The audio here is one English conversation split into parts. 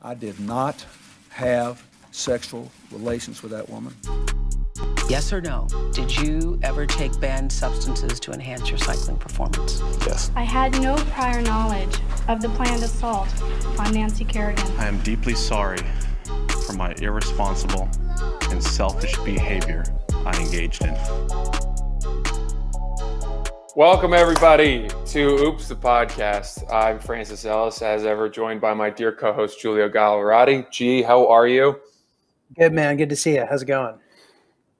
I did not have sexual relations with that woman. Yes or no? Did you ever take banned substances to enhance your cycling performance? Yes. I had no prior knowledge of the planned assault on Nancy Kerrigan. I am deeply sorry for my irresponsible and selfish behavior I engaged in. Welcome, everybody, to Oops, the podcast. I'm Francis Ellis, as ever, joined by my dear co-host, Giulio Gallerati. G, how are you? Good, man. Good to see you. How's it going?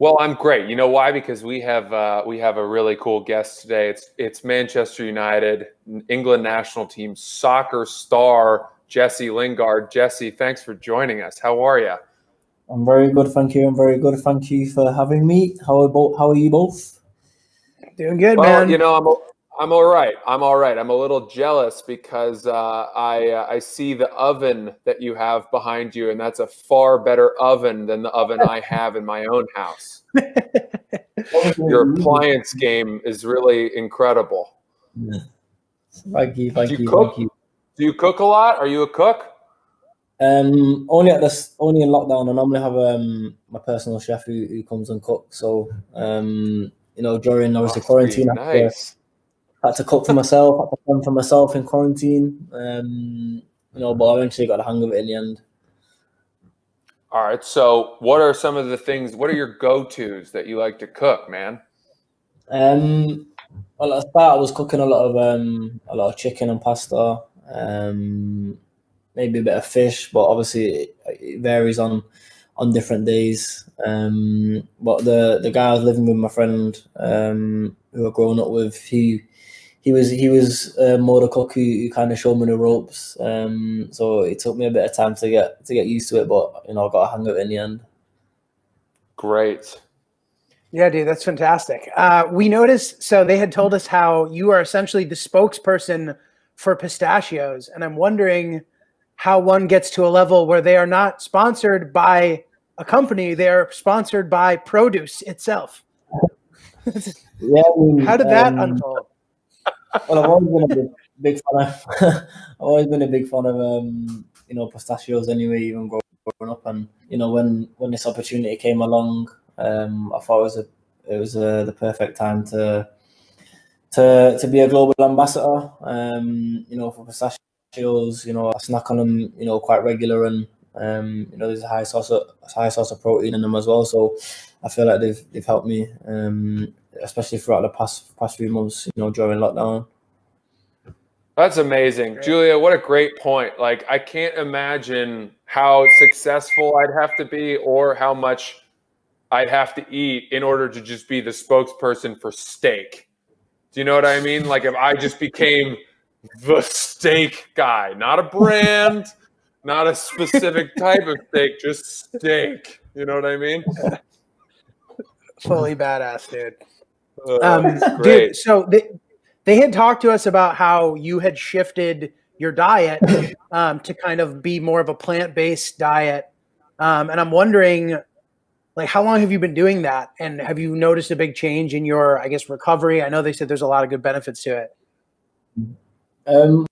Well, I'm great. You know why? Because we have a really cool guest today. It's Manchester United, England national team soccer star, Jesse Lingard. Jesse, thanks for joining us. How are you? I'm very good, thank you. I'm very good. Thank you for having me. How are you both? Doing good, well, man. You know, I'm all right. I'm a little jealous because I see the oven that you have behind you, and that's a far better oven than the oven I have in my own house. Your appliance game is really incredible. Yeah. Thank you. Do you cook a lot? Are you a cook? Only in lockdown. I normally have my personal chef who comes and cooks. So during obviously quarantine, nice. I had to cook for myself, had to plan for myself in quarantine. But I eventually got the hang of it in the end. All right. So what are some of the things, what are your go-tos that you like to cook, man? Well, at the start, I was cooking a lot of chicken and pasta, maybe a bit of fish, but obviously it varies on different days. But the guy I was living with, my friend, who I've grown up with, he was more the cook who kind of showed me the ropes. So it took me a bit of time to get used to it, but I got a hang of it in the end. Great. Yeah, dude, that's fantastic. We noticed, so they had told us how you are essentially the spokesperson for Pistachios, and I'm wondering how one gets to a level where they are not sponsored by a company, they are sponsored by produce itself. Yeah, how did that unfold? Well, I've always been a big fan of. I've always been a big fan of pistachios anyway, even growing up. And when this opportunity came along, I thought it was the perfect time to be a global ambassador. For pistachios, I snack on them, quite regular, and there's a high source of protein in them as well. So I feel like they've helped me, especially throughout the past few months, during lockdown. That's amazing. Giulio, what a great point. Like, I can't imagine how successful I'd have to be or how much I'd have to eat in order to just be the spokesperson for steak. Do you know what I mean? Like, if I just became the steak guy, not a brand, not a specific type of steak, just steak. You know what I mean? Fully badass, dude. Great. Dude, so they had talked to us about how you had shifted your diet to kind of be more of a plant-based diet. And I'm wondering, like, how long have you been doing that? And have you noticed a big change in your, I guess, recovery? I know they said there's a lot of good benefits to it. Well,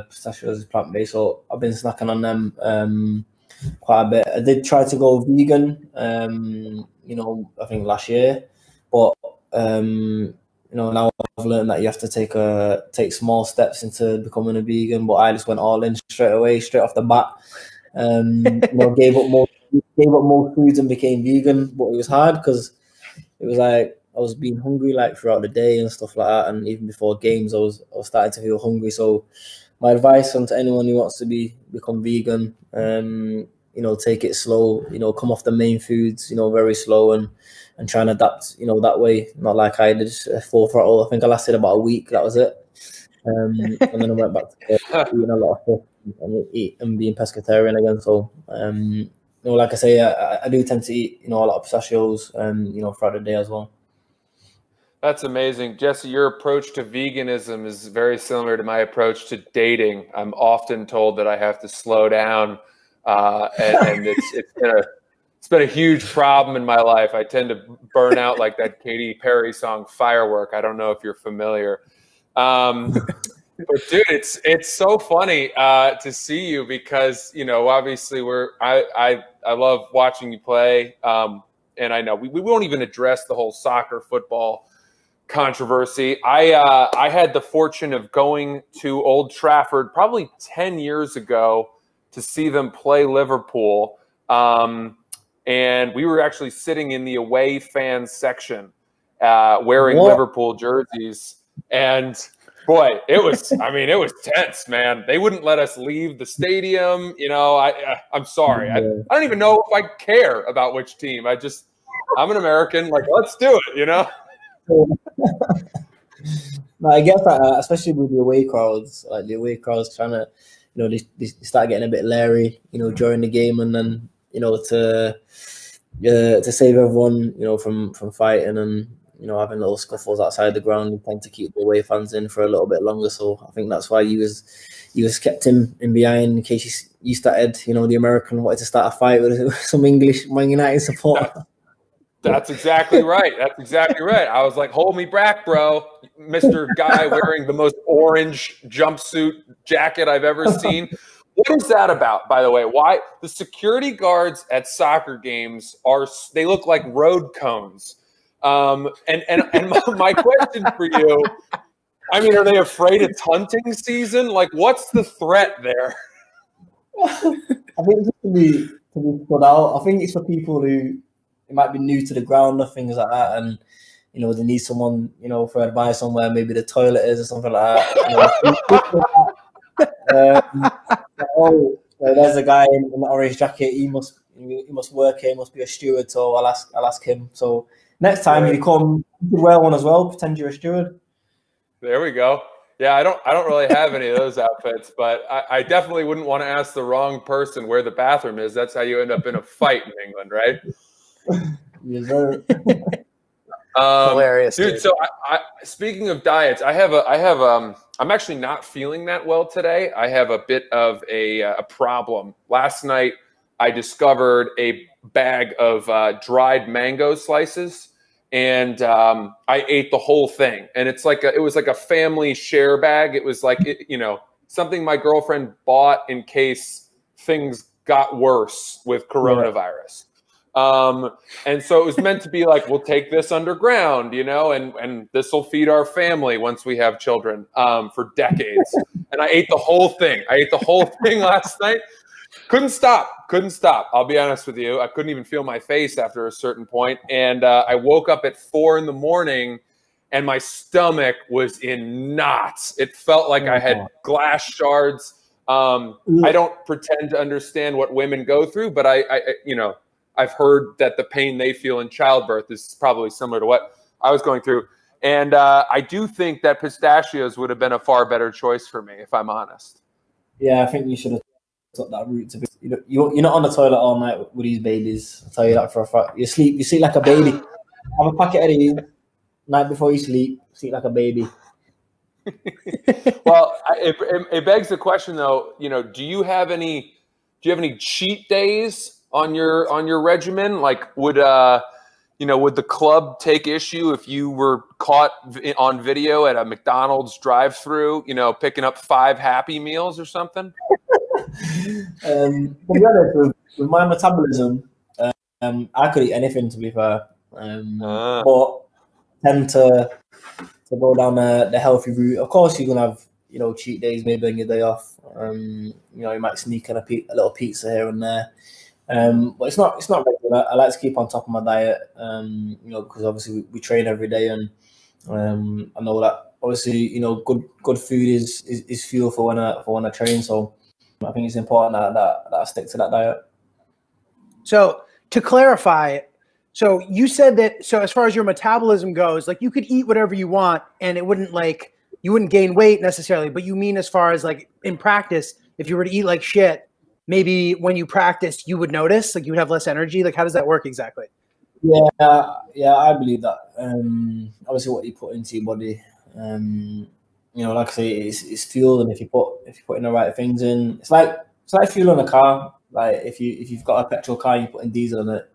pistachios is plant-based, so I've been snacking on them quite a bit. I did try to go vegan, I think last year, but now I've learned that you have to take small steps into becoming a vegan. But I just went all in straight off the bat. Gave up more foods and became vegan. But it was hard because it was like I was being hungry like throughout the day and stuff like that, and even before games, I was starting to feel hungry. So my advice to anyone who wants to become vegan, take it slow. Come off the main foods, very slow, and try and adapt. That way, not like I did full throttle. I think I lasted about a week. That was it, and then I went back to eating a lot of fish and being pescatarian again. So like I say, I do tend to eat a lot of pistachios, throughout the day as well. That's amazing. Jesse, your approach to veganism is very similar to my approach to dating. I'm often told that I have to slow down, and it's been a huge problem in my life. I tend to burn out like that Katy Perry song, Firework. I don't know if you're familiar. But dude, it's so funny to see you because obviously I love watching you play, and I know we won't even address the whole soccer football controversy. I had the fortune of going to Old Trafford probably 10 years ago to see them play Liverpool, and we were actually sitting in the away fan section wearing Liverpool jerseys, and boy, it was tense, man. They wouldn't let us leave the stadium. I'm sorry. I don't even know if I care about which team. I'm an American. Like, let's do it, No, I guess that, especially with the away crowds, trying to, they start getting a bit leery, during the game, and then, to save everyone, from fighting and, having little scuffles outside the ground, you tend to keep the away fans in for a little bit longer. So I think that's why you was kept in behind in case you started, the American wanted to start a fight with some English Man United supporter. That's exactly right. That's exactly right. I was like, hold me back, bro. Mr. Guy wearing the most orange jumpsuit jacket I've ever seen. What is that about, by the way? Why the security guards at soccer games they look like road cones. And my question for you, are they afraid it's hunting season? Like, what's the threat there? I think it's to be put out. I think it's for people who might be new to the ground or things like that, and they need someone for advice somewhere, maybe the toilet is or something like that. There's a guy in the orange jacket. He must work here. He must be a steward. So I'll ask him. So next time you come, you can wear one as well. Pretend you're a steward. There we go. Yeah, I don't really have any of those outfits, but I definitely wouldn't want to ask the wrong person where the bathroom is. That's how you end up in a fight in England, right? Yes, sir. Hilarious, dude. So speaking of diets, I'm actually not feeling that well today. I have a bit of a problem. Last night, I discovered a bag of dried mango slices, and I ate the whole thing. And it was like a family share bag. It was like something my girlfriend bought in case things got worse with coronavirus. And so it was meant to be like, we'll take this underground, and this will feed our family once we have children, for decades. And I ate the whole thing. Last night. Couldn't stop. I'll be honest with you. I couldn't even feel my face after a certain point. And I woke up at 4 a.m. and my stomach was in knots. It felt like I had glass shards. I don't pretend to understand what women go through, but I've heard that the pain they feel in childbirth is probably similar to what I was going through. And I do think that pistachios would have been a far better choice for me, if I'm honest. Yeah, I think you should have took that route to be. You're not on the toilet all night with these babies. I'll tell you that for a fact. You sleep like a baby. Have a packet of these night before you sleep. Sleep like a baby. Well, it begs the question, though. Do you have any cheat days on your regimen? Like, would the club take issue if you were caught on video at a McDonald's drive-through, picking up 5 Happy Meals or something? To be honest, with my metabolism, I could eat anything, to be fair. But tend to go down the healthy route. Of course, you're gonna have cheat days, maybe on your day off. You might sneak in a little pizza here and there. But it's not regular. I like to keep on top of my diet, because obviously we train every day, and I know that obviously good food is fuel for when I train. So I think it's important that I stick to that diet. So to clarify, so you said that, so as far as your metabolism goes, like you could eat whatever you want and it wouldn't you wouldn't gain weight necessarily, but you mean as far as like in practice, if you were to eat like shit, maybe when you practice, you would notice, like you would have less energy. Like, how does that work exactly? Yeah, I believe that. Obviously what you put into your body, like I say, it's fuel, and if you put in the right things in, it's like fuel in a car. Like if you've got a petrol car, you put in diesel in it,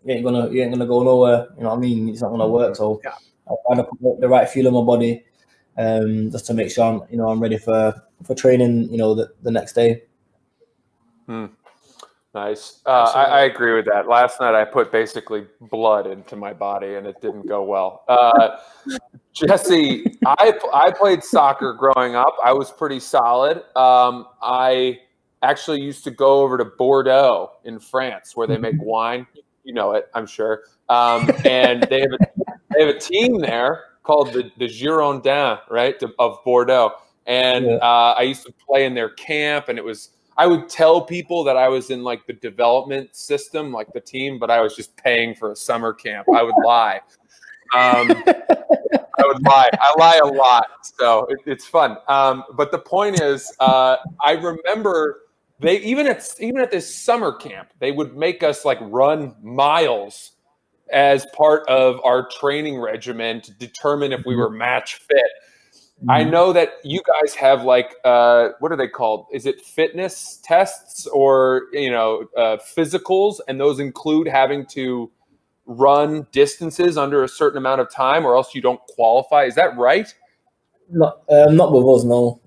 you ain't gonna go nowhere. You know what I mean? It's not gonna work. So I find to put the right fuel in my body, just to make sure I'm ready for training, the next day. Nice. I agree with that. Last night I put basically blood into my body and it didn't go well. Jesse, I played soccer growing up. I was pretty solid. I actually used to go over to Bordeaux in France where they make wine. You know it, I'm sure. And they have a team there called the Girondins, right, of Bordeaux. And I used to play in their camp, and I would tell people that I was in like the development system, like the team, but I was just paying for a summer camp. I would lie. I would lie. I lie a lot, so it's fun. But the point is, I remember even at this summer camp, they would make us like run miles as part of our training regimen to determine if we were match fit. I know that you guys have like what are they called? Is it fitness tests or physicals, and those include having to run distances under a certain amount of time, or else you don't qualify. Is that right? Not with us, no.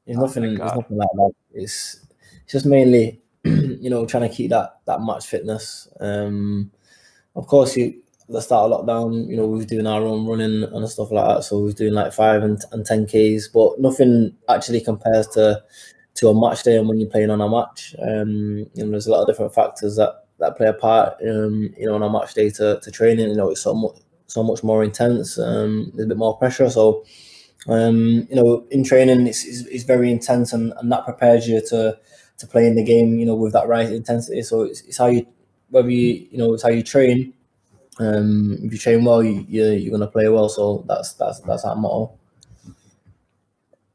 There's nothing like that. It's just mainly trying to keep that match fitness. Of course, at the start of lockdown, we were doing our own running and stuff like that. So we were doing like 5 and 10Ks, but nothing actually compares to a match day and when you're playing on a match. There's a lot of different factors that play a part, on a match day to training. It's so much more intense. There's a bit more pressure. So, in training, it's very intense, and that prepares you to play in the game, with that right intensity. So it's how you, it's how you train. If you train well, you're gonna play well. So that's our motto.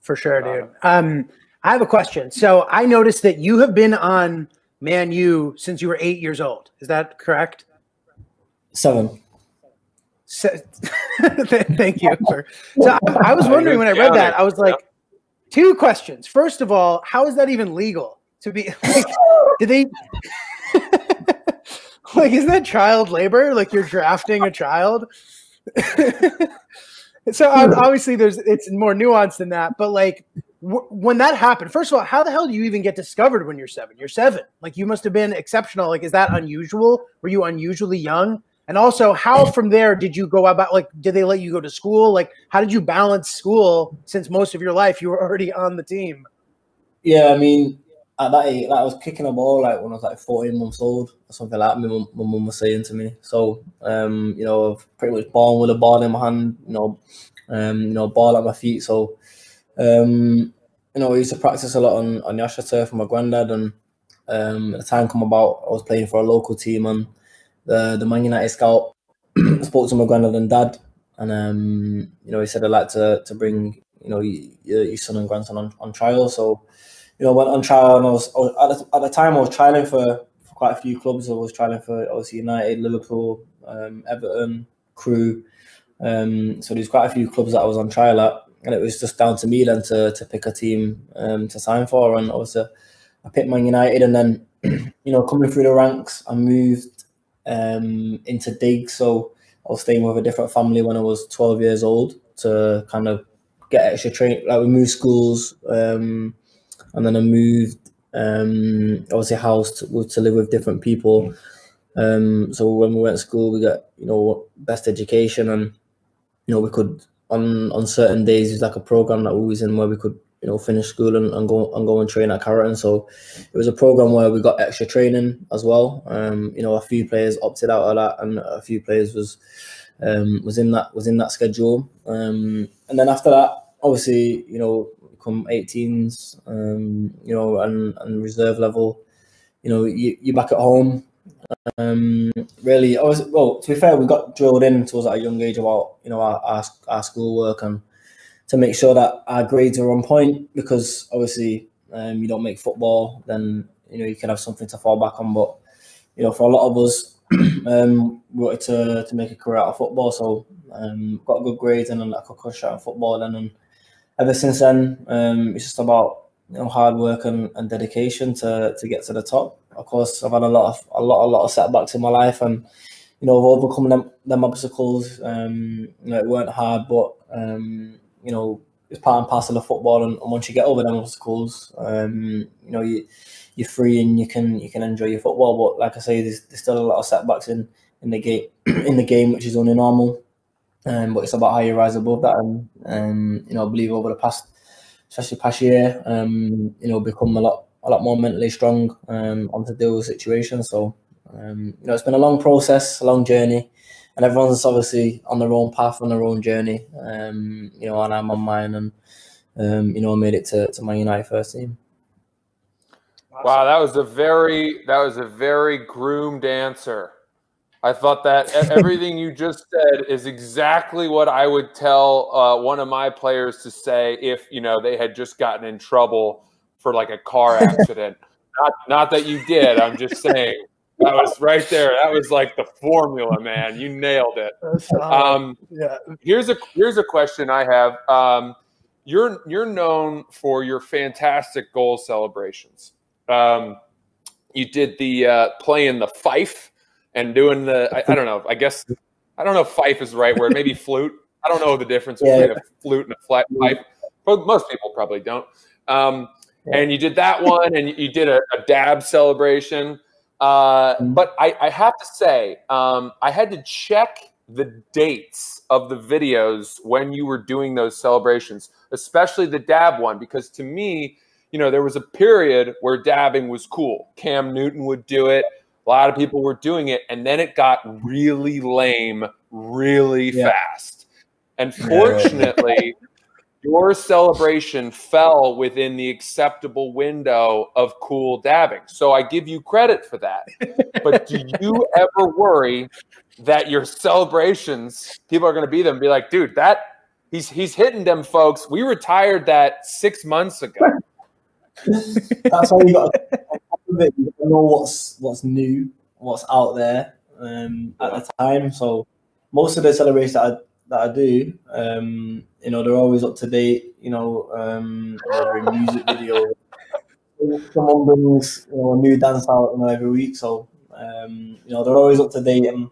For sure, dude. I have a question. So I noticed that you have been on Man U since you were 8 years old. Is that correct? 7. Thank you. So I was wondering when I read that, I was like, 2 questions. First of all, how is that even legal to be? Like, did they? Like, isn't that child labor? Like, you're drafting a child. So obviously, it's more nuanced than that. But like, when that happened, first of all, how the hell do you even get discovered when you're 7? You're 7. Like, you must have been exceptional. Like, is that unusual? Were you unusually young? And also, how from there did you go about? Like, did they let you go to school? Like, how did you balance school since most of your life you were already on the team? Yeah, I mean, at that age, I was kicking a ball like when I was like 14 months old or something like that. My mum was saying to me. So, I've pretty much born with a ball in my hand. Ball at my feet. So, I used to practice a lot on the AstroTurf with my granddad, and at the time come about, I was playing for a local team, and the Man United scout spoke to my granddad and dad, and he said I'd like to bring your son and grandson on trial. So I went on trial, and I was at the time I was trialing for quite a few clubs. I was trialing for obviously United, Liverpool, Everton, Crewe. So there's quite a few clubs that I was on trial at, and it was just down to me then to pick a team to sign for. And obviously I picked Man United, and then coming through the ranks, I moved into digs. So I was staying with a different family when I was 12 years old to kind of get extra training. Like, we moved schools, and then I moved obviously house to live with different people. So when we went to school, we got best education, and we could on certain days, there's like a program that we was in where we could finish school and go and train at Carrollton. So it was a program where we got extra training as well. A few players opted out of that, and a few players was in that schedule. And then after that, obviously, come 18s, and reserve level, you're back at home. Really, to be fair, we got drilled into us at a young age about our schoolwork, and to make sure that our grades are on point, because obviously you don't make football, then you can have something to fall back on. But for a lot of us, we wanted to make a career out of football, so got good grades and then I could cut shot in football then, and ever since then it's just about hard work and dedication to get to the top. Of course, I've had a lot of setbacks in my life, and I've overcome them obstacles. It weren't hard, but you know, it's part and parcel of football, and once you get over them obstacles, you know, you're free and you can enjoy your football. But like I say, there's still a lot of setbacks in the game which is only normal. But it's about how you rise above that, and you know, I believe over the past year, you know, become a lot more mentally strong on to deal with situations. So you know, it's been a long process, a long journey, and everyone's obviously on their own path, on their own journey. You know, and I'm on mine, and you know, I made it to Man United first team. Wow, that was a very groomed answer. I thought that everything you just said is exactly what I would tell one of my players to say if, you know, they had just gotten in trouble for like a car accident. Not that you did. I'm just saying that was right there. That was like the formula, man. You nailed it. Yeah. Here's a question I have. You're known for your fantastic goal celebrations. You did the playing the fife. And doing I don't know, I guess, I don't know if fife is the right word, maybe flute. I don't know the difference between a flute and a flat pipe. But most people probably don't. And you did that one, and you did a dab celebration. But I have to say, I had to check the dates of the videos when you were doing those celebrations, especially the dab one, because to me, you know, there was a period where dabbing was cool. Cam Newton would do it. A lot of people were doing it, and then it got really lame really fast. And fortunately, your celebration fell within the acceptable window of cool dabbing. So I give you credit for that. But do you ever worry that your celebrations, people are going to be them and be like, dude, he's hitting them, folks. We retired that 6 months ago. That's how you got to know what's new, what's out there at the time. So most of the celebrations that I do, you know, they're always up to date. You know, whether in music video, someone brings, you know, a new dance out, you know, every week. So you know, they're always up to date, and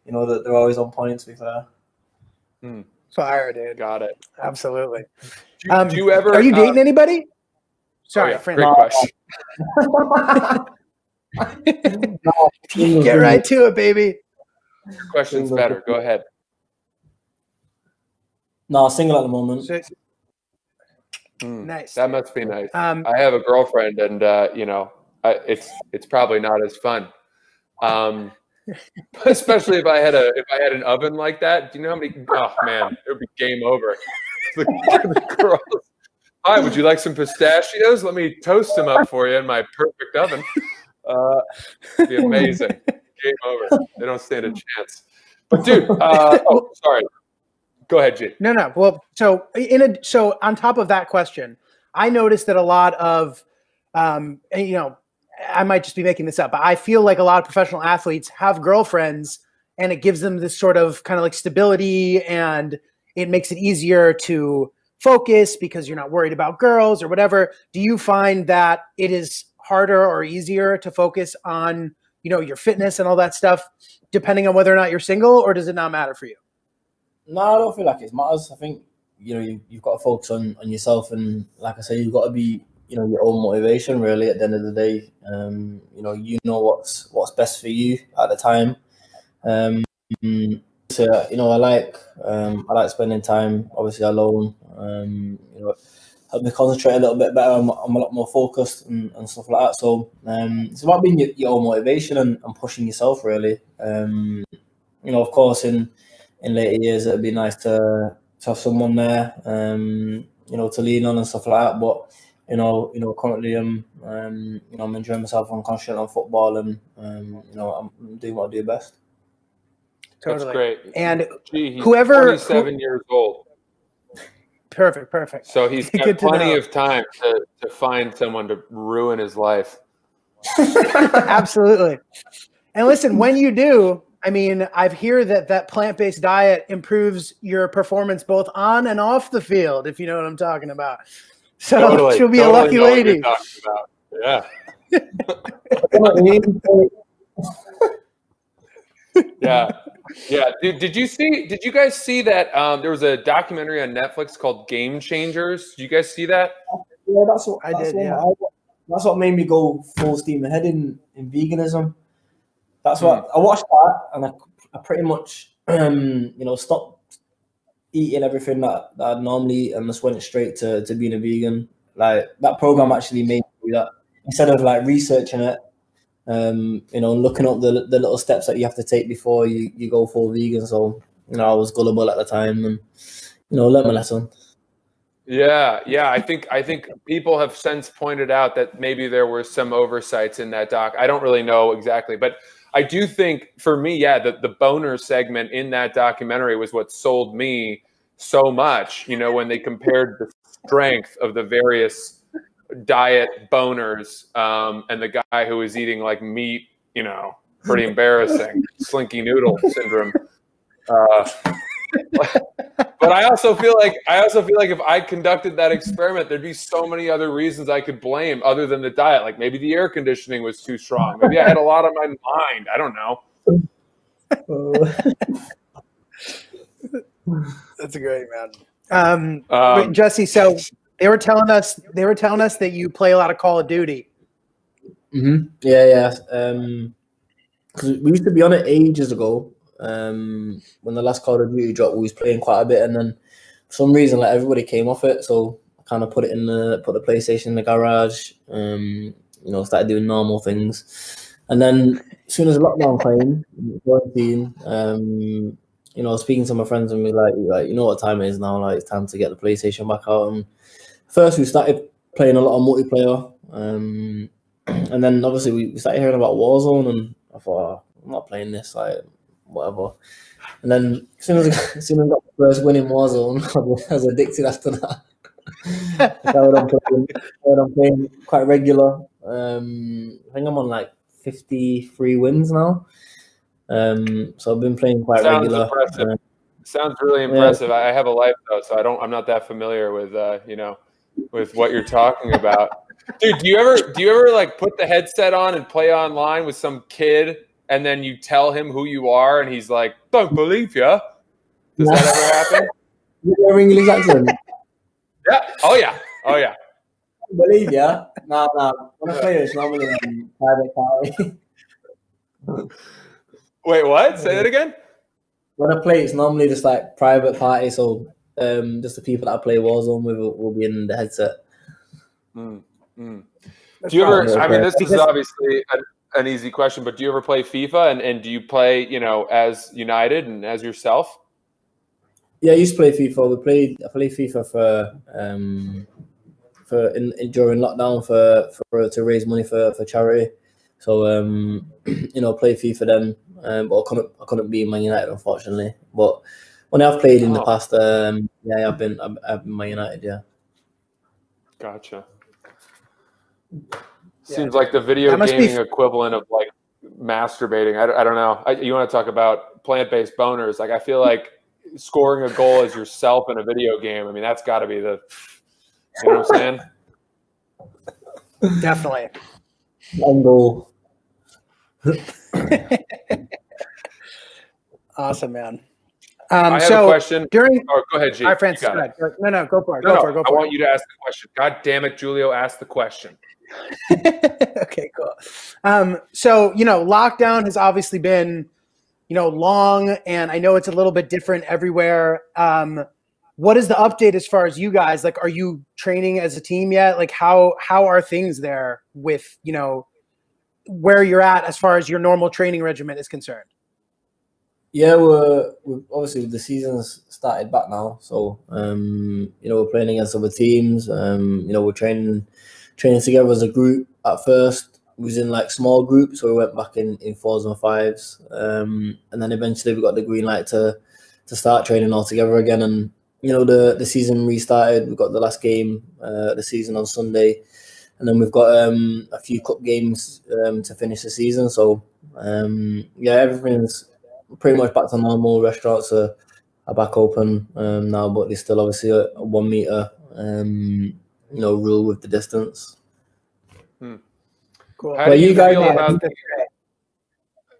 you know that they're always on point. To be fair. Fire, dude. Got it. Absolutely. Do you ever? Are you dating anybody? Sorry, great question. Get right to it, baby. Your question's better. Go ahead. No, single at the moment. Nice. That must be nice. I have a girlfriend, and you know, it's probably not as fun. Especially if I had an oven like that. Do you know how many? Oh man, it would be game over. The girls. Hi, would you like some pistachios? Let me toast them up for you in my perfect oven. It'd be amazing. Game over. They don't stand a chance. But dude, oh, sorry. Go ahead, G. No. Well, so on top of that question, I noticed that a lot of, you know, I might just be making this up, but I feel like a lot of professional athletes have girlfriends, and it gives them this sort of kind of like stability, and it makes it easier to focus because you're not worried about girls or whatever. Do you find that it is harder or easier to focus on, you know, your fitness and all that stuff, depending on whether or not you're single, or does it not matter for you? No, I don't feel like it matters. I think, you know, you've got to focus on yourself, and like I say, you've got to be, you know, your own motivation really at the end of the day. You know what's best for you at the time. So, you know, I like spending time obviously alone. You know, help me concentrate a little bit better. I'm a lot more focused and stuff like that. So it's about being your own motivation and pushing yourself really. You know, of course, in later years it'd be nice to have someone there, you know, to lean on and stuff like that. But you know, currently you know, I'm enjoying myself. I'm concentrating on football, and you know, I'm doing what I do best. Totally. That's great. And he's whoever 27 years old. Perfect. So he's got plenty of time to find someone to ruin his life. Absolutely. And listen, when you do, I mean, I've heard that plant-based diet improves your performance both on and off the field, if you know what I'm talking about. So she'll be a lucky lady. Yeah. Yeah. Yeah. Did you guys see that there was a documentary on Netflix called Game Changers? Did you guys see that? Yeah, that's what I did. that's what made me go full steam ahead in veganism. That's what I watched that, and I pretty much stopped eating everything that I'd normally eat and just went straight to being a vegan. Like that program actually made me do that instead of like researching it. Looking up the little steps that you have to take before you go full vegan. So I was gullible at the time, and learned my lesson. Yeah. I think people have since pointed out that maybe there were some oversights in that doc. I don't really know exactly, but I do think for me, the boner segment in that documentary was what sold me so much. When they compared the strength of the various diet boners and the guy who was eating like meat, pretty embarrassing, slinky noodle syndrome. But I also feel like if I conducted that experiment, there'd be so many other reasons I could blame other than the diet. Like maybe the air conditioning was too strong. Maybe I had a lot on my mind. I don't know. That's a great man. Wait, Jesse, so they were telling us that you play a lot of Call of Duty. Mm-hmm. Yeah. Because we used to be on it ages ago. When the last Call of Duty dropped, we was playing quite a bit, and then for some reason, like everybody came off it, so I kind of put the PlayStation in the garage. Started doing normal things, and then as soon as lockdown came, quarantine, speaking to my friends and be like, what time it is now? Like it's time to get the PlayStation back out. And first, we started playing a lot of multiplayer, and then obviously we started hearing about Warzone, and I thought, I'm not playing this, like. Whatever, and then as soon as I got the first win in Warzone, I was addicted after that. I'm playing quite regular. I think I'm on like 53 wins now. So I've been playing quite regular. Impressive. Sounds really impressive. I have a life though, so I'm not that familiar with with what you're talking about. Dude, do you ever like put the headset on and play online with some kid? And then you tell him who you are, and he's like, "Don't believe ya." Does that ever happen? Your English accent? Yeah. Oh yeah. Don't believe ya? No. When I play it's normally private party. Wait, what? Say that again. When I play, it's normally just like private party. So just the people that I play Warzone with will be in the headset. Do you ever? I mean, this is obviously an easy question, but do you ever play FIFA and do you play, as United and as yourself? Yeah, I used to play FIFA. I played FIFA during lockdown for to raise money for charity. So play FIFA then. But I couldn't be Man United unfortunately. But when I've played in the past, I've been Man United. Yeah. Gotcha. Seems like the video gaming equivalent of like masturbating. I don't know. You want to talk about plant-based boners? Like I feel like scoring a goal as yourself in a video game. I mean, that's got to be the. You know what I'm saying? Definitely. One goal. Awesome, man. I have a question. Go ahead, G. All right, Francis. Go ahead. No, go for it. I want you to ask the question. God damn it, Giulio, ask the question. Okay, cool. Lockdown has obviously been, long, and I know it's a little bit different everywhere. What is the update as far as you guys? Like, are you training as a team yet? Like, how are things there with, where you're at as far as your normal training regimen is concerned? Yeah, we're obviously the season's started back now, so we're playing against other teams. We're training together as a group. At first, we was in like small groups, so we went back in 4s and 5s, and then eventually we got the green light to start training all together again. And the season restarted. We got the last game the season on Sunday, and then we've got a few cup games to finish the season. So everything's pretty much back to normal. Restaurants are back open now, but there's still obviously a 1 meter rule with the distance. Cool. How do you guys feel about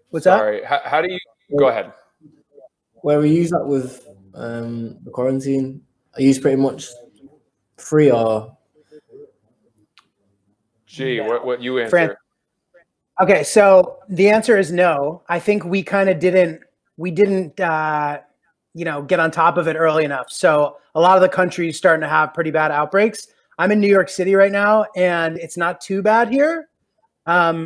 What's that? Sorry. How do you go ahead? where we use that with the quarantine? Are you pretty much free or? Gee, what you answer? Fran- Okay, so the answer is no. I think we kind of didn't get on top of it early enough. So a lot of the countries starting to have pretty bad outbreaks. I'm in New York City right now, and it's not too bad here.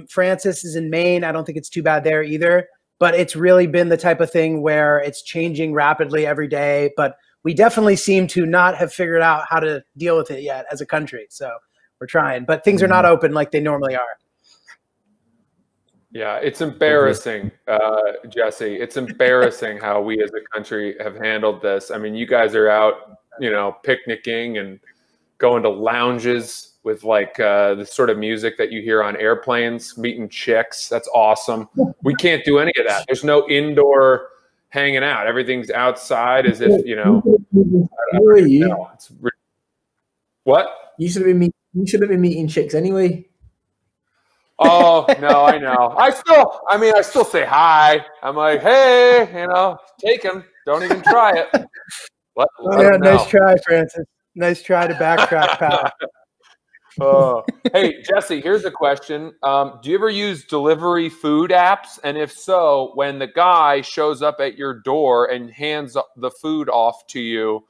Francis is in Maine. I don't think it's too bad there either. But it's really been the type of thing where it's changing rapidly every day. But we definitely seem to not have figured out how to deal with it yet as a country. So we're trying. But things are not open like they normally are. Yeah, it's embarrassing, Jesse. It's embarrassing how we as a country have handled this. I mean, you guys are out, picnicking and going to lounges with like the sort of music that you hear on airplanes, meeting chicks. That's awesome. We can't do any of that. There's no indoor hanging out. Everything's outside as if, What? You should have been meeting chicks anyway. Oh, no, I know. I still say hi. I'm like, hey, take him. Don't even try it. Let nice try, Francis. Nice try to backtrack, pal. Hey, Jesse, here's a question. Do you ever use delivery food apps? And if so, when the guy shows up at your door and hands the food off to you,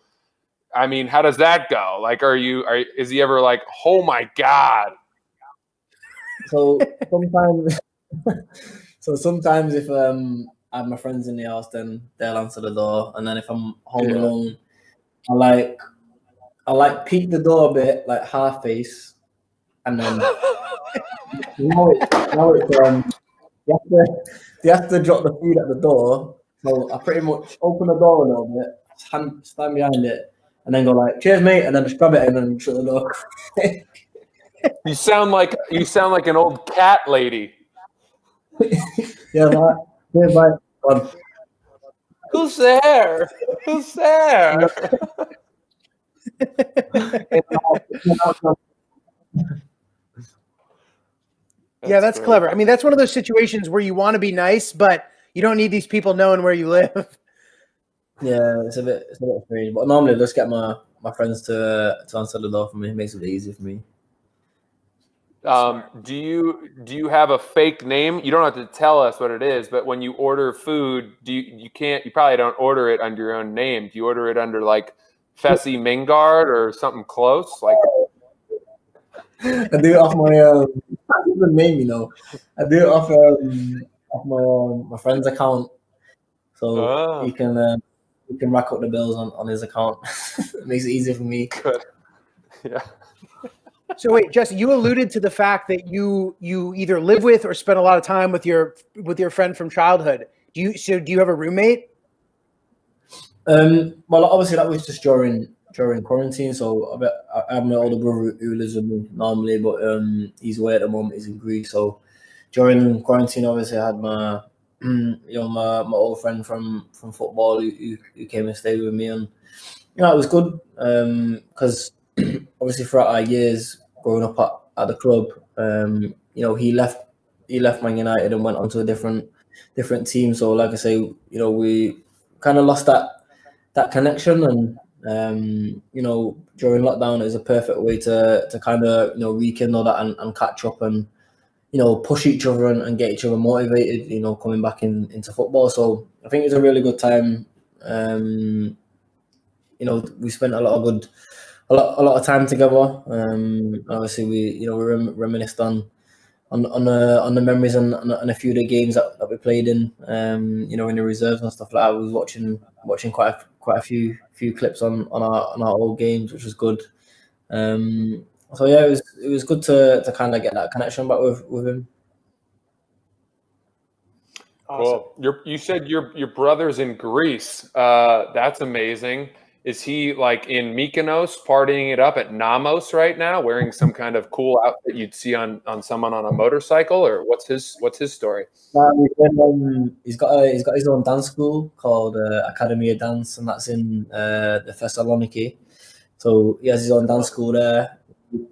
I mean, how does that go? Like, is he ever like, oh my God? So sometimes if I have my friends in the house, then they'll answer the door, and then if I'm home alone, I like peek the door a bit, like half face, and then you have to drop the food at the door. So I pretty much open the door a little bit, stand behind it, and then go like, "Cheers, mate," and then just grab it and then shut the door. You sound like an old cat lady. Yeah, mate. Who's there? Who's there? Yeah, that's clever. I mean, that's one of those situations where you want to be nice, but you don't need these people knowing where you live. Yeah, it's a bit strange. But normally I just get my friends to answer the door for me. It makes it easy for me. Do you have a fake name? You don't have to tell us what it is, but when you order food, you probably don't order it under your own name. Do you order it under like Fessy Mingard or something close? Like I do it off my name, I do it off my friend's account, so he can rack up the bills on his account. It makes it easier for me. Good. Yeah. So wait, Jesse, you alluded to the fact that you either live with or spend a lot of time with your friend from childhood. Do you have a roommate? Well, obviously that was just during quarantine. So I have my older brother who lives with me normally, but he's away at the moment. He's in Greece. So during quarantine, obviously I had my my old friend from football who came and stayed with me, and it was good because obviously throughout our years growing up at the club, he left Man United and went on to a different team. So like I say, we kind of lost that connection, and during lockdown it was a perfect way to kind of rekindle that and catch up and push each other and get each other motivated, coming back into football. So I think it was a really good time. We spent a lot of time together. Obviously we reminisced on the memories and a few of the games that we played in in the reserves and stuff like that. We was watching quite a few clips on our old games, which was good. So yeah, it was good to kind of get that connection back with him. Awesome. Cool. You said your brother's in Greece. That's amazing. Is he like in Mykonos partying it up at Namos right now, wearing some kind of cool outfit you'd see on someone on a motorcycle, or what's his story? He's got his own dance school called Academy of Dance, and that's in the Thessaloniki. So he has his own dance school there.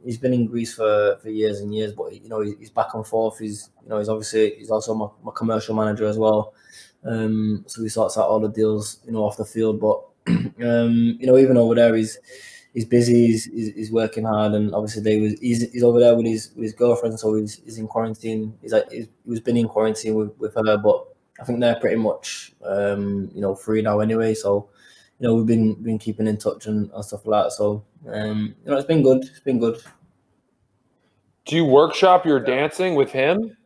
he's been in Greece for years and years, but you know he's back and forth. He's also my commercial manager as well. So he sorts out all the deals, you know, off the field. But you know, even over there, he's busy. He's working hard, and obviously he's over there with his girlfriend, so he's in quarantine. He's been in quarantine with her, but I think they're pretty much you know, free now anyway. So you know, we've been keeping in touch and stuff like that. So you know, it's been good. It's been good. Do you workshop your dancing with him?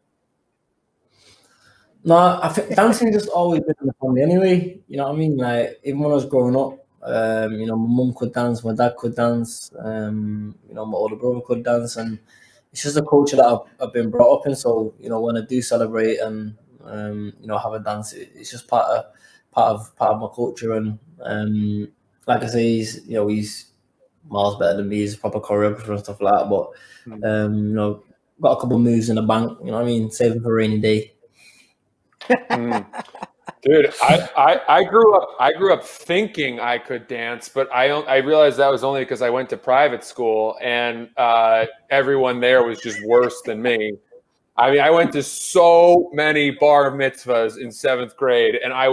No, I think dancing just always been in the family anyway. You know what I mean? Like even when I was growing up, you know, my mum could dance, my dad could dance, you know, my older brother could dance, and it's just a culture that I've been brought up in. So you know, when I do celebrate and you know, have a dance, it's just part of my culture. And like I say, he's miles better than me. He's a proper choreographer and stuff like that. But you know, got a couple of moves in the bank. You know what I mean? Save them for a rainy day. Dude, I grew up thinking I could dance, but I realized that was only because I went to private school and everyone there was just worse than me. I mean, I went to so many bar mitzvahs in 7th grade, and I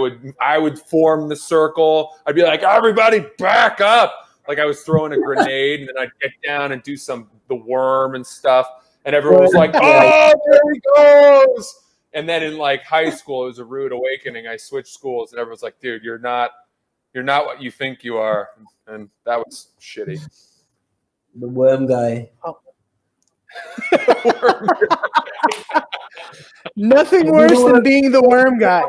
would form the circle. I'd be like, everybody back up. Like I was throwing a grenade, and then I'd get down and do the worm and stuff. And everyone was like, oh, there he goes. And then in like high school, it was a rude awakening. I switched schools, and everyone's like, dude, you're not what you think you are. And that was shitty. The worm guy. Oh. Nothing worse than being the worm guy.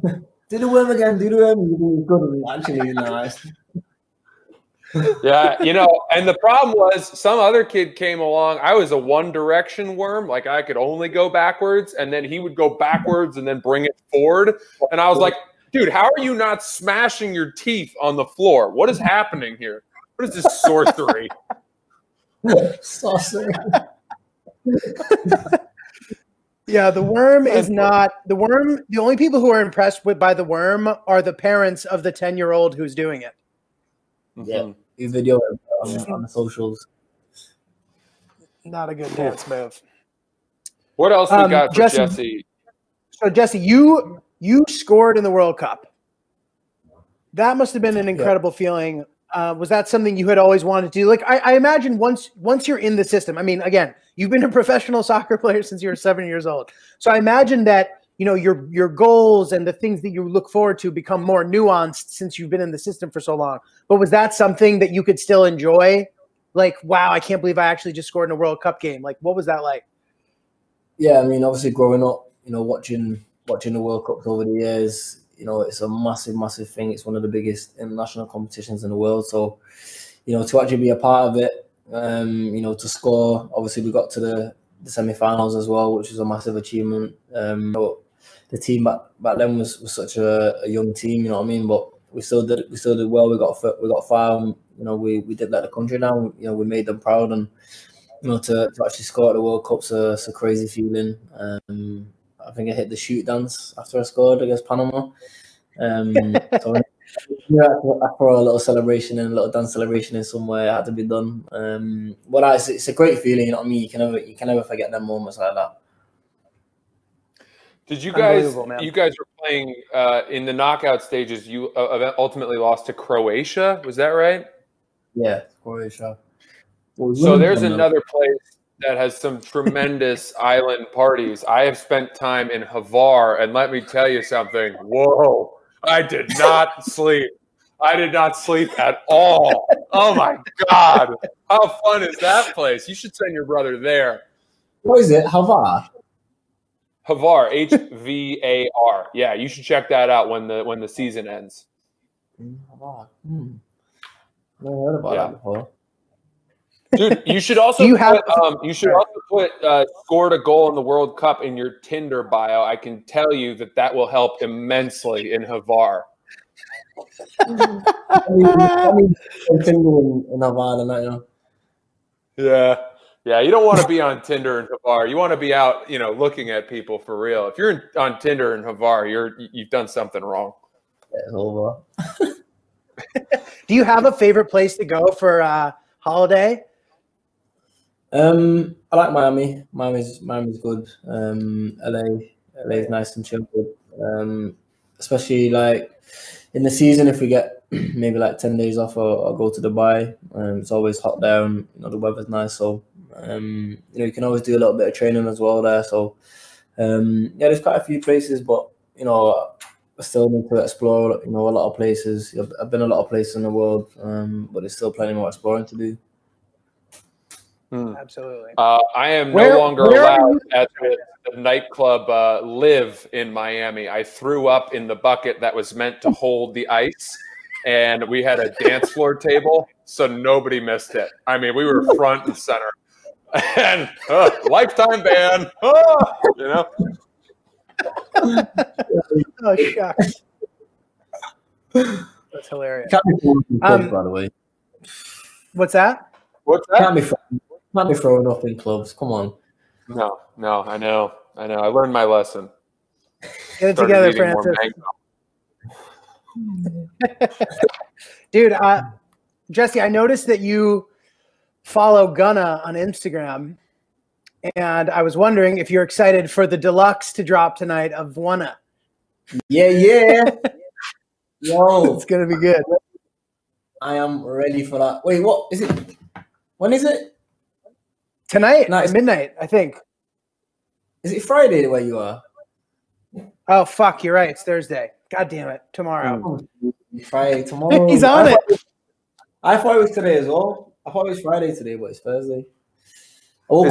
Do the worm again. Do the worm. Good. Actually, nice. Yeah, you know, and the problem was some other kid came along. I was a one direction worm. Like I could only go backwards, and then he would go backwards and then bring it forward. And I was like, dude, how are you not smashing your teeth on the floor? What is happening here? What is this sorcery? Sorcery. Yeah, the worm is not the worm. The only people who are impressed by the worm are the parents of the 10-year-old who's doing it. Yeah, you video on the socials. Not a good dance move. What else we got for Jesse? So Jesse, you scored in the World Cup. That must have been an incredible feeling. Was that something you had always wanted to do? Like I imagine once you're in the system. I mean, again, you've been a professional soccer player since you were 7 years old. So I imagine that, you know, your goals and the things that you look forward to become more nuanced since you've been in the system for so long. But was that something that you could still enjoy? Like, wow, I can't believe I actually just scored in a World Cup game. Like, what was that like? Yeah, I mean, obviously growing up, you know, watching the World Cups over the years, you know, it's a massive, massive thing. It's one of the biggest international competitions in the world. So, you know, to actually be a part of it, you know, to score, obviously we got to the semi-finals as well, which was a massive achievement. But the team back then was such a young team, you know what I mean? But we still did well. We got far. And, you know, we did let the country down. You know, we made them proud, and you know, to actually score at the World Cup's a crazy feeling. I think I hit the shoot dance after I scored against Panama. So yeah, after a little celebration and a little dance celebration in somewhere, it had to be done. But it's a great feeling, you know what I mean? You can never forget them moments like that. Did you guys? You guys were playing in the knockout stages. You ultimately lost to Croatia. Was that right? Yeah, Croatia. So there's another place that has some tremendous island parties. I have spent time in Hvar, and let me tell you something. Whoa! I did not sleep. I did not sleep at all. Oh my God! How fun is that place? You should send your brother there. What is it? Hvar? Hvar, Hvar. Yeah, you should check that out when the season ends. Hvar. Never heard about that before. Dude, you should also put scored a goal in the World Cup in your Tinder bio. I can tell you that will help immensely in Hvar. Yeah, you don't want to be on Tinder in Hvar. You want to be out, you know, looking at people for real. If you're on Tinder in Hvar, you've done something wrong. Do you have a favorite place to go for holiday? I like Miami. Miami's good. LA is nice and chill. Especially like in the season, if we get maybe like 10 days off, I'll go to Dubai. It's always hot there, and the weather's nice, so you can always do a little bit of training as well there. So there's quite a few places, but I still need to explore. A lot of places. I've been a lot of places in the world, but there's still plenty more exploring to do. Absolutely. I am no longer allowed at the nightclub Live in Miami. I threw up in the bucket that was meant to hold the ice, and we had a dance floor table, so nobody missed it. I mean, we were front and center. And lifetime ban, Oh, shucks. That's hilarious. Can't be clubs, by the way. What's that? What's that? Can't be throwing up in clubs. Come on. No, I know. I learned my lesson. Get it together, Francis. Dude, Jesse, I noticed that you follow Gunna on Instagram, and I was wondering if you're excited for the deluxe to drop tonight of Wanna. Yeah. Yo, it's gonna be good. I am ready for that. Wait, what is it? When is it? Tonight, at midnight, I think. Is it Friday where you are? Oh, fuck, you're right. It's Thursday. God damn it. Tomorrow. Friday, tomorrow. He's on it. I thought it was today as well. I thought it was Friday today, but it's Thursday. Is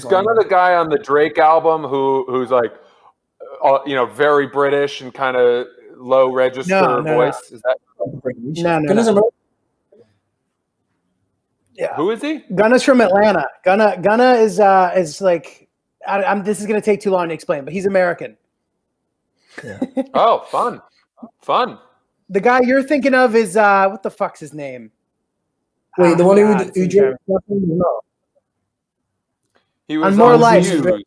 Gunna the guy on the Drake album who's like, very British and kind of low register voice? Is that no. Yeah. Who is he? Gunna's from Atlanta. Gunna is like, this is going to take too long to explain, but he's American. Yeah. Oh, fun. The guy you're thinking of is what the fuck's his name? Wait, the one who drank nothing? No. He was on More Life. Views.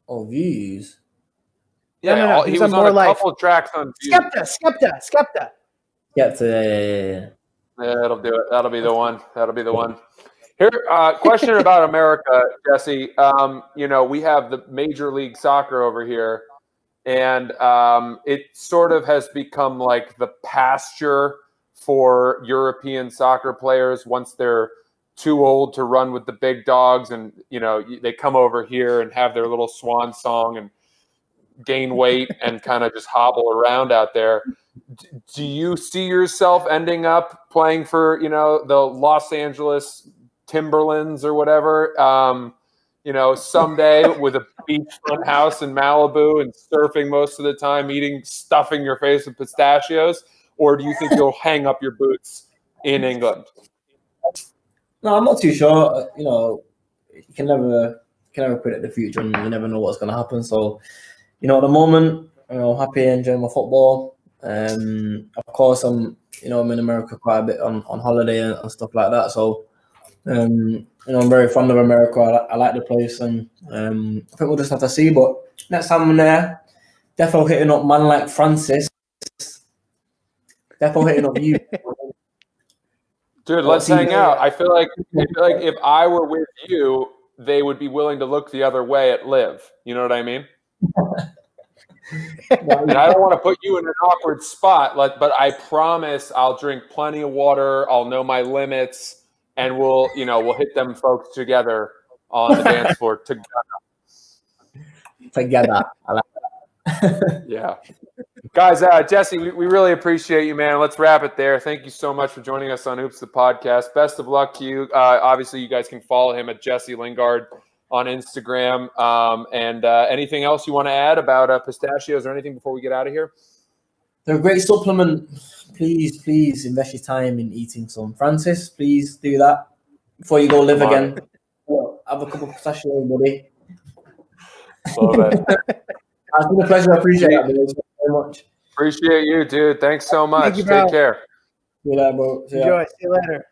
Oh, Views. Yeah, no. He was on a couple of tracks on Views. Skepta. Yeah. Yeah, that'll do it. That'll be the one. Here, question about America, Jesse. We have the Major League Soccer over here, and it sort of has become like the pasture for European soccer players once they're too old to run with the big dogs, and they come over here and have their little swan song and gain weight and kind of just hobble around out there. Do you see yourself ending up playing for, the Los Angeles Timberlands or whatever, someday with a beachfront house in Malibu and surfing most of the time, stuffing your face with pistachios? Or do you think you'll hang up your boots in England? No, I'm not too sure. You can never predict the future, and you never know what's going to happen. So, at the moment, happy enjoying my football. Of course, I'm in America quite a bit on holiday and stuff like that. So, I'm very fond of America. I like the place, and I think we'll just have to see. But next time I'm there, definitely hitting up man like Francis. Definitely hitting up you. Dude, let's hang out. I feel like if I were with you, they would be willing to look the other way at Liv. You know what I mean? And I don't want to put you in an awkward spot, but I promise I'll drink plenty of water. I'll know my limits, and we'll hit them folks together on the dance floor together. I like that. Yeah. Guys, Jesse, we really appreciate you, man. Let's wrap it there. Thank you so much for joining us on Oops the Podcast. Best of luck to you. Obviously, you guys can follow him at Jesse Lingard on Instagram. And anything else you want to add about pistachios or anything before we get out of here? They're a great supplement. Please invest your time in eating some. Francis, please do that before you go live again. Have a couple of pistachios, buddy. Love it. It's been a pleasure. I appreciate it. Thank you very much. Appreciate you, dude. Thanks so much. Thank you, bro. Take care. See you later, bro. Enjoy. See you later.